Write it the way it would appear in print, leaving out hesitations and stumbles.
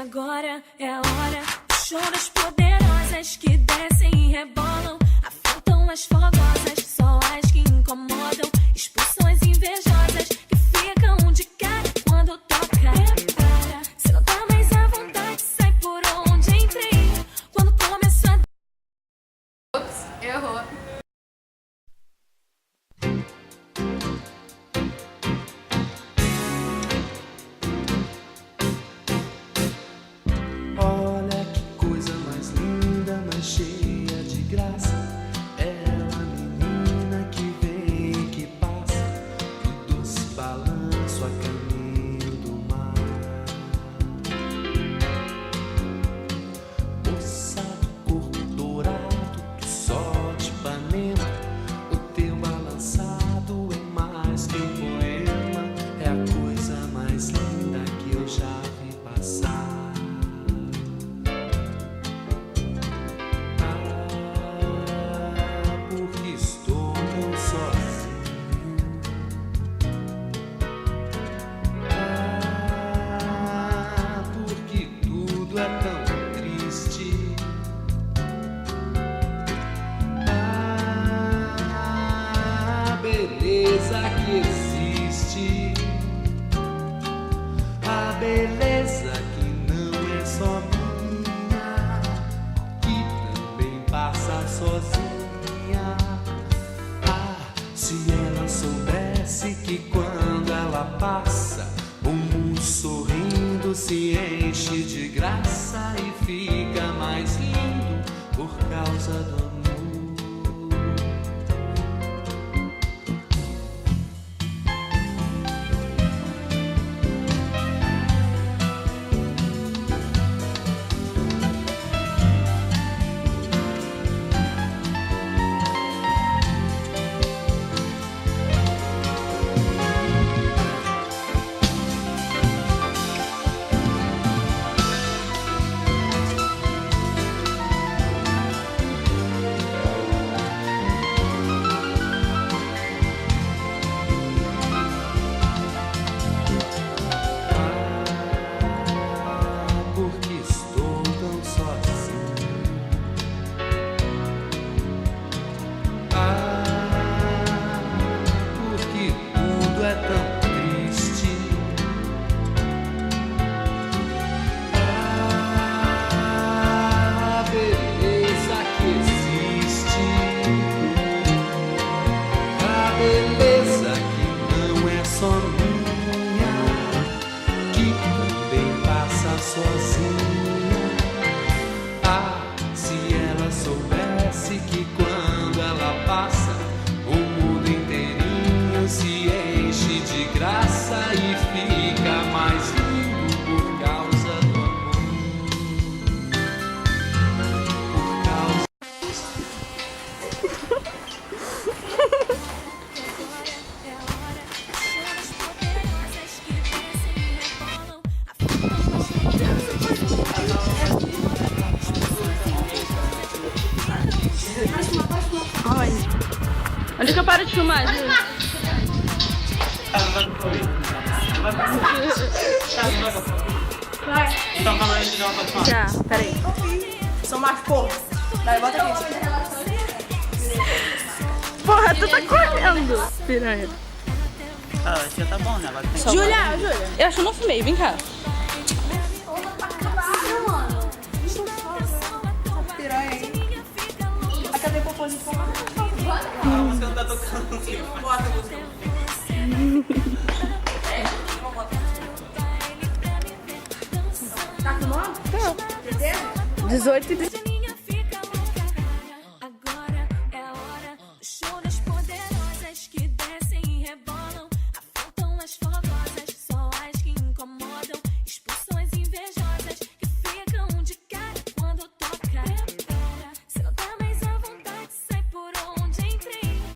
agora é a hora do show das poderosas que descem e rebolam, afrontam as fogosas, só as que incomodam, expulsam as invejosas que ficam de cara quando toca. Prepara, se não tá mais à vontade, sai por onde entrei. Quando começar a... Ops, errou. Olha que coisa mais linda, mais cheia de graça. Ela, menina que vem e que passa, no doce balanço a caminho do mar. Moça do corpo dourado do sol de Ipanema, o teu balançado é mais que um poema. É a coisa mais linda que eu já vi passar. Porque estou tão sozinho. Porque tudo é tão triste. Beleza que existe. A beleza que não é só minha, que também passa sozinha. Se ela soubesse que quando ela passa, o mundo sorrindo se enche de graça e fica mais lindo por causa do amor. Porque estou tão sozinho. Porque tudo é tão triste. A beleza que existe. A beleza que não é só minha, que também passa sozinha. Se ela soubesse que quando ela passa, o mundo inteirinho se enche de graça e fica mais lindo por causa do amor. Por causa É a hora do show das poderosas que descem e rebolam, afrontam as Onde que eu paro de filmar, Ju? Então, calma aí, já pode falar. Já, peraí. Sou mais porra. Vai, bota aqui. Porra, tu tá correndo, piranha. Ah, acho que já tá bom, né? Agora tem que... Júlia. Eu acho que eu não filmei, vem cá. Piranha aí. A cadê popô de fora? A música não tá tocando. Bota a música. Tá com nome? Tá. 18 e